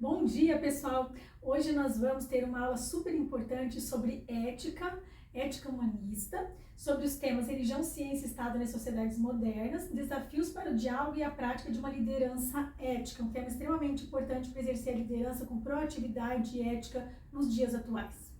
Bom dia, pessoal! Hoje nós vamos ter uma aula super importante sobre ética humanista, sobre os temas religião, ciência e Estado nas sociedades modernas, desafios para o diálogo e a prática de uma liderança ética, um tema extremamente importante para exercer a liderança com proatividade e ética nos dias atuais.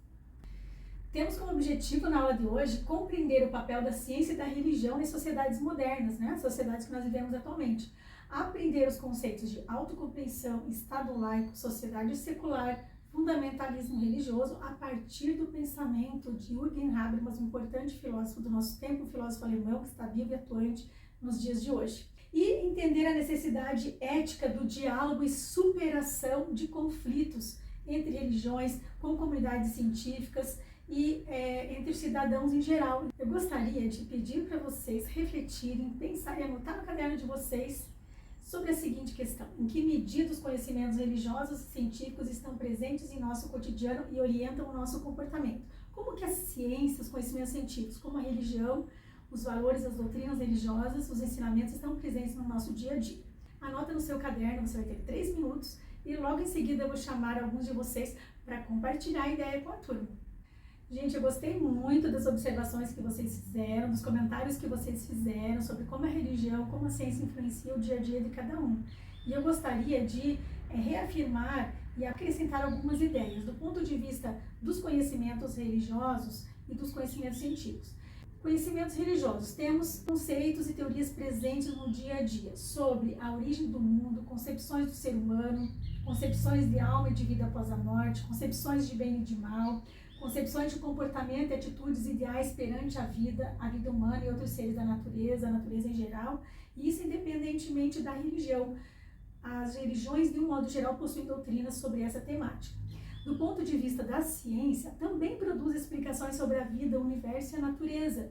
Temos como objetivo na aula de hoje compreender o papel da ciência e da religião nas sociedades modernas, as sociedades que nós vivemos atualmente. Aprender os conceitos de autocompreensão, Estado laico, sociedade secular, fundamentalismo religioso a partir do pensamento de Jürgen Habermas, um importante filósofo do nosso tempo, um filósofo alemão que está vivo e atuante nos dias de hoje. E entender a necessidade ética do diálogo e superação de conflitos entre religiões, com comunidades científicas e entre cidadãos em geral. Eu gostaria de pedir para vocês refletirem, pensarem, anotar no caderno de vocês sobre a seguinte questão: em que medida os conhecimentos religiosos e científicos estão presentes em nosso cotidiano e orientam o nosso comportamento? Como que a ciência, os conhecimentos científicos, como a religião, os valores, as doutrinas religiosas, os ensinamentos estão presentes no nosso dia a dia? Anota no seu caderno, você vai ter 3 minutos e logo em seguida eu vou chamar alguns de vocês para compartilhar a ideia com a turma. Gente, eu gostei muito das observações que vocês fizeram, dos comentários que vocês fizeram sobre como a religião, como a ciência influencia o dia a dia de cada um. E eu gostaria de reafirmar e acrescentar algumas ideias do ponto de vista dos conhecimentos religiosos e dos conhecimentos científicos. Conhecimentos religiosos, temos conceitos e teorias presentes no dia a dia sobre a origem do mundo, concepções do ser humano, concepções de alma e de vida após a morte, concepções de bem e de mal, concepções de comportamento e atitudes ideais perante a vida humana e outros seres da natureza, a natureza em geral, e isso independentemente da religião. As religiões, de um modo geral, possuem doutrinas sobre essa temática. Do ponto de vista da ciência, também produz explicações sobre a vida, o universo e a natureza.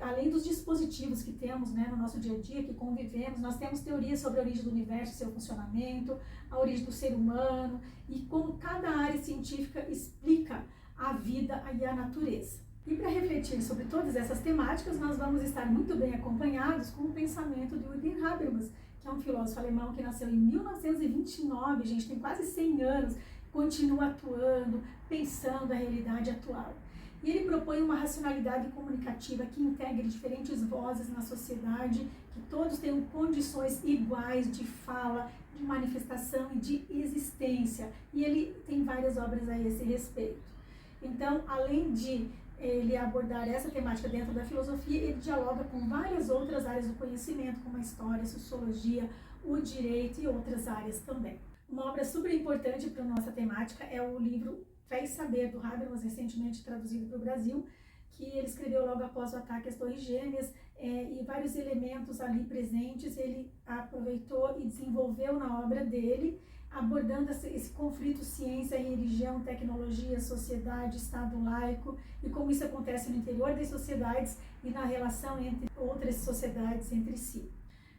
Além dos dispositivos que temos no nosso dia a dia, que convivemos, nós temos teorias sobre a origem do universo e seu funcionamento, a origem do ser humano e como cada área científica explica a vida e a natureza. E para refletir sobre todas essas temáticas, nós vamos estar muito bem acompanhados com o pensamento de Jürgen Habermas, que é um filósofo alemão que nasceu em 1929, gente, tem quase 100 anos, continua atuando, pensando a realidade atual. E ele propõe uma racionalidade comunicativa que integre diferentes vozes na sociedade, que todos tenham condições iguais de fala, de manifestação e de existência. E ele tem várias obras a esse respeito. Então, além de ele abordar essa temática dentro da filosofia, ele dialoga com várias outras áreas do conhecimento, como a história, a sociologia, o direito e outras áreas também. Uma obra super importante para a nossa temática é o livro Fé e Saber, do Habermas, recentemente traduzido para o Brasil, que ele escreveu logo após o ataque às Torres Gêmeas, e vários elementos ali presentes ele aproveitou e desenvolveu na obra dele, abordando esse conflito ciência, religião, tecnologia, sociedade, Estado laico e como isso acontece no interior das sociedades e na relação entre outras sociedades entre si.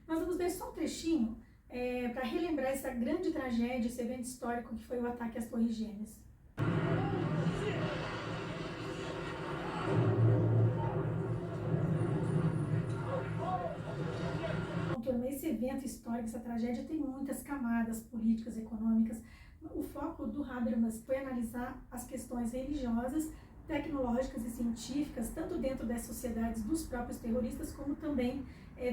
Nós vamos ver só um trechinho para relembrar essa grande tragédia, esse evento histórico que foi o ataque às Torres Gêmeas. Esse evento histórico, essa tragédia tem muitas camadas políticas, econômicas. O foco do Habermas foi analisar as questões religiosas, tecnológicas e científicas, tanto dentro das sociedades dos próprios terroristas, como também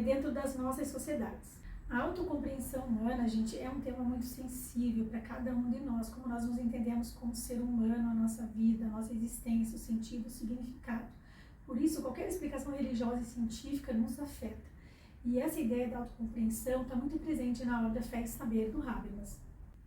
dentro das nossas sociedades. A autocompreensão humana, gente, é um tema muito sensível para cada um de nós, como nós nos entendemos como ser humano, a nossa vida, a nossa existência, o sentido, o significado. Por isso, qualquer explicação religiosa e científica nos afeta. E essa ideia da autocompreensão está muito presente na obra Fé e Saber, do Habermas.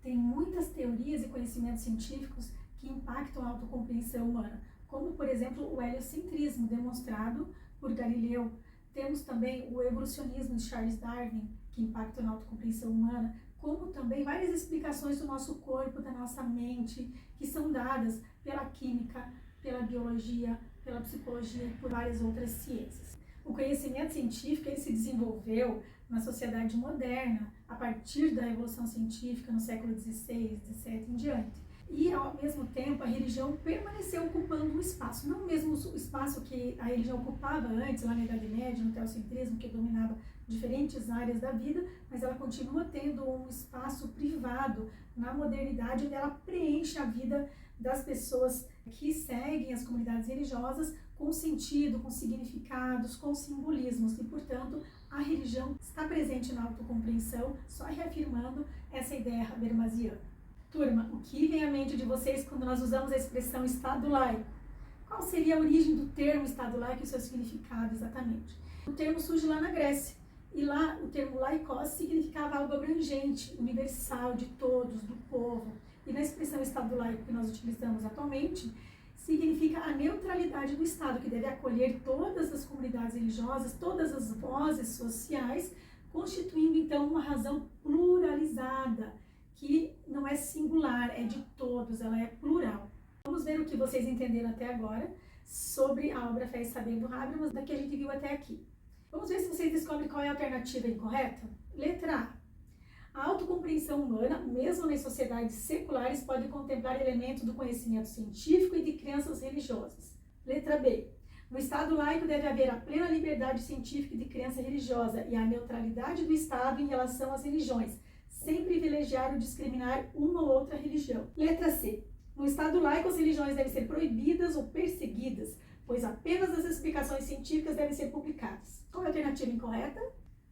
Tem muitas teorias e conhecimentos científicos que impactam a autocompreensão humana, como, por exemplo, o heliocentrismo, demonstrado por Galileu. Temos também o evolucionismo de Charles Darwin, que impacta na autocompreensão humana, como também várias explicações do nosso corpo, da nossa mente, que são dadas pela química, pela biologia, pela psicologia e por várias outras ciências. O conhecimento científico ele se desenvolveu na sociedade moderna a partir da Revolução Científica no século XVI, XVII em diante. E, ao mesmo tempo, a religião permaneceu ocupando um espaço, não mesmo o espaço que a religião ocupava antes, lá na Idade Média, no teocentrismo, que dominava diferentes áreas da vida, mas ela continua tendo um espaço privado na modernidade, onde ela preenche a vida das pessoas que seguem as comunidades religiosas com sentido, com significados, com simbolismos, e, portanto, a religião está presente na autocompreensão, só reafirmando essa ideia habermasiana. Turma, o que vem à mente de vocês quando nós usamos a expressão Estado laico? Qual seria a origem do termo Estado laico e o seu significado exatamente? O termo surge lá na Grécia, e lá o termo laikos significava algo abrangente, universal, de todos, do povo. E na expressão Estado laico que nós utilizamos atualmente, significa a neutralidade do Estado, que deve acolher todas as comunidades religiosas, todas as vozes sociais, constituindo então uma razão pluralizada, que não é singular, é de todos, ela é plural. Vamos ver o que vocês entenderam até agora sobre a obra Fé e Saber do Habermas, da que a gente viu até aqui. Vamos ver se vocês descobrem qual é a alternativa incorreta? Letra A. A autocompreensão humana, mesmo nas sociedades seculares, pode contemplar elementos do conhecimento científico e de crenças religiosas. Letra B. No Estado laico deve haver a plena liberdade científica e de crença religiosa e a neutralidade do Estado em relação às religiões, sem privilegiar ou discriminar uma ou outra religião. Letra C. No Estado laico, as religiões devem ser proibidas ou perseguidas, pois apenas as explicações científicas devem ser publicadas. Qual é a alternativa incorreta?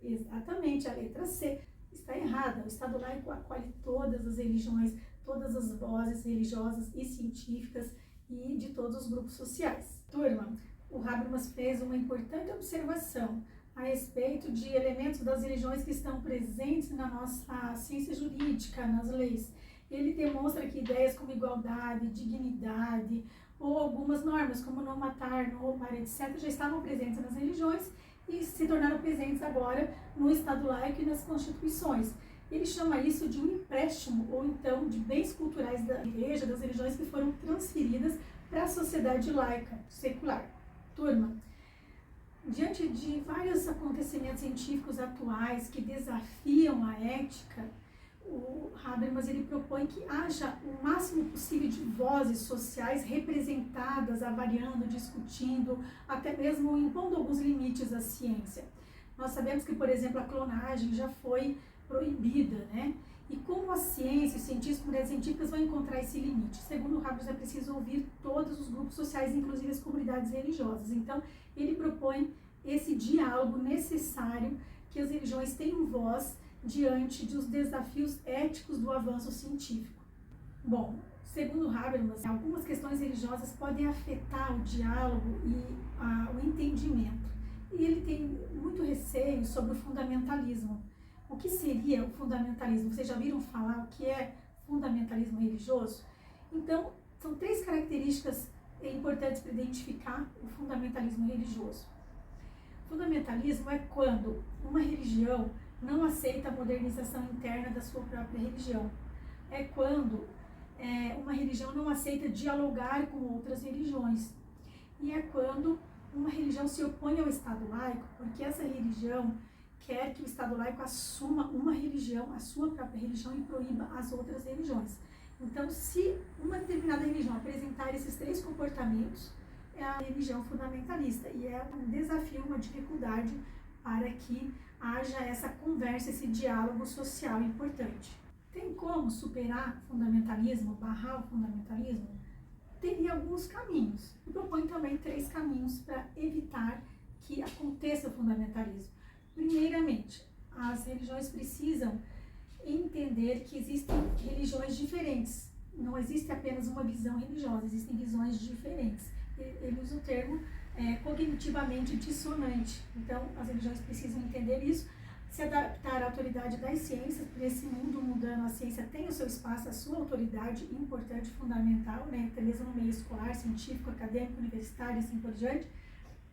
Exatamente, a letra C. Está errada. O Estado laico acolhe todas as religiões, todas as vozes religiosas e científicas e de todos os grupos sociais. Turma, o Habermas fez uma importante observação a respeito de elementos das religiões que estão presentes na nossa ciência jurídica, nas leis. Ele demonstra que ideias como igualdade, dignidade, ou algumas normas como não matar, não roubar, etc., já estavam presentes nas religiões e se tornaram presentes agora no Estado laico e nas constituições. Ele chama isso de um empréstimo, ou então de bens culturais da igreja, das religiões que foram transferidas para a sociedade laica, secular. Turma, diante de vários acontecimentos científicos atuais que desafiam a ética, o Habermas ele propõe que haja o máximo possível de vozes sociais representadas, avaliando, discutindo, até mesmo impondo alguns limites à ciência. Nós sabemos que, por exemplo, a clonagem já foi proibida, né? E como a ciência, os cientistas, comunidades científicas vão encontrar esse limite? Segundo o Habermas, é preciso ouvir todos os grupos sociais, inclusive as comunidades religiosas. Então, ele propõe esse diálogo necessário, que as religiões tenham voz diante dos desafios éticos do avanço científico. Bom, segundo Habermas, algumas questões religiosas podem afetar o diálogo e o entendimento. E ele tem muito receio sobre o fundamentalismo. O que seria o fundamentalismo? Vocês já ouviram falar o que é fundamentalismo religioso? Então, são 3 características importantes para identificar o fundamentalismo religioso. Fundamentalismo é quando uma religião não aceita a modernização interna da sua própria religião. É quando uma religião não aceita dialogar com outras religiões. E é quando uma religião se opõe ao Estado laico, porque essa religião quer que o Estado laico assuma uma religião, a sua própria religião, e proíba as outras religiões. Então, se uma determinada religião apresentar esses 3 comportamentos, é a religião fundamentalista, e é um desafio, uma dificuldade para que haja essa conversa, esse diálogo social importante. Tem como superar o fundamentalismo, barrar o fundamentalismo? Teria alguns caminhos. Eu proponho também 3 caminhos para evitar que aconteça o fundamentalismo. Primeiramente, as religiões precisam entender que existem religiões diferentes. Não existe apenas uma visão religiosa, existem visões diferentes. Ele usa o termo cognitivamente dissonante. Então, as religiões precisam entender isso, se adaptar à autoridade das ciências. Por esse mundo mudando, a ciência tem o seu espaço, a sua autoridade importante, fundamental, né? Até mesmo no meio escolar, científico, acadêmico, universitário, assim por diante,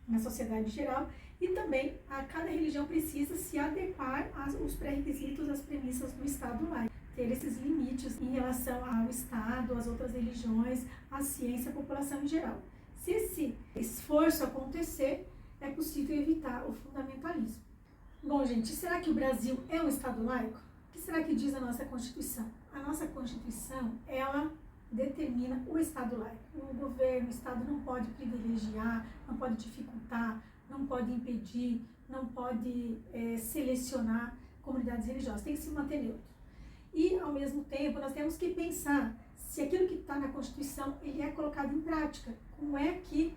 na sociedade em geral. E também, cada religião precisa se adequar aos pré-requisitos, às premissas do Estado laico. Ter esses limites em relação ao Estado, às outras religiões, à ciência, à população em geral. Se esse esforço acontecer, é possível evitar o fundamentalismo. Bom, gente, será que o Brasil é um Estado laico? O que será que diz a nossa Constituição? A nossa Constituição, ela determina o Estado laico. O governo, o Estado não pode privilegiar, não pode dificultar, não pode impedir, não pode selecionar comunidades religiosas, tem que se manter neutro. E, ao mesmo tempo, nós temos que pensar se aquilo que está na Constituição ele é colocado em prática. Como é que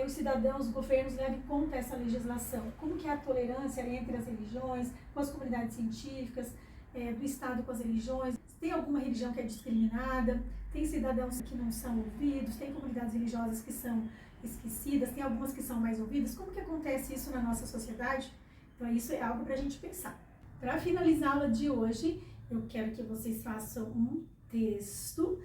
os cidadãos, os governos levam em conta essa legislação? Como que é a tolerância entre as religiões, com as comunidades científicas, do Estado com as religiões? Tem alguma religião que é discriminada? Tem cidadãos que não são ouvidos? Tem comunidades religiosas que são esquecidas? Tem algumas que são mais ouvidas? Como que acontece isso na nossa sociedade? Então, isso é algo para a gente pensar. Para finalizar a aula de hoje, eu quero que vocês façam um texto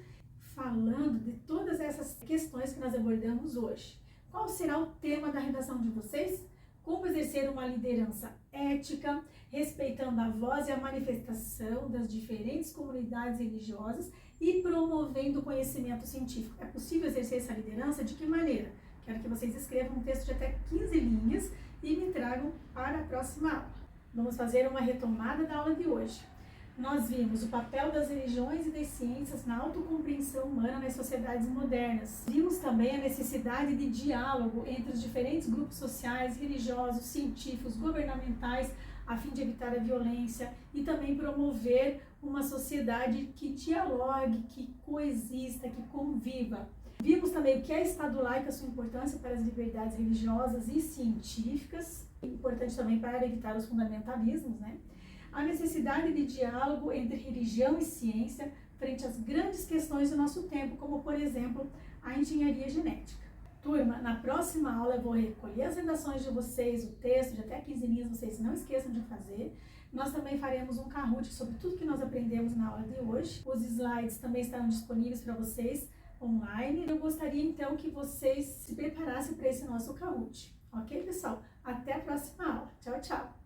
falando de todas essas questões que nós abordamos hoje. Qual será o tema da redação de vocês? Como exercer uma liderança ética, respeitando a voz e a manifestação das diferentes comunidades religiosas e promovendo o conhecimento científico. É possível exercer essa liderança? De que maneira? Quero que vocês escrevam um texto de até 15 linhas e me tragam para a próxima aula. Vamos fazer uma retomada da aula de hoje. Nós vimos o papel das religiões e das ciências na autocompreensão humana nas sociedades modernas. Vimos também a necessidade de diálogo entre os diferentes grupos sociais, religiosos, científicos, governamentais, a fim de evitar a violência e também promover uma sociedade que dialogue, que coexista, que conviva. Vimos também o que é Estado laico, a sua importância para as liberdades religiosas e científicas, importante também para evitar os fundamentalismos, né? A necessidade de diálogo entre religião e ciência frente às grandes questões do nosso tempo, como, por exemplo, a engenharia genética. Turma, na próxima aula eu vou recolher as redações de vocês, o texto de até 15 linhas, vocês não esqueçam de fazer. Nós também faremos um Kahoot sobre tudo que nós aprendemos na aula de hoje. Os slides também estarão disponíveis para vocês online. Eu gostaria então que vocês se preparassem para esse nosso Kahoot. Ok, pessoal? Até a próxima aula. Tchau, tchau!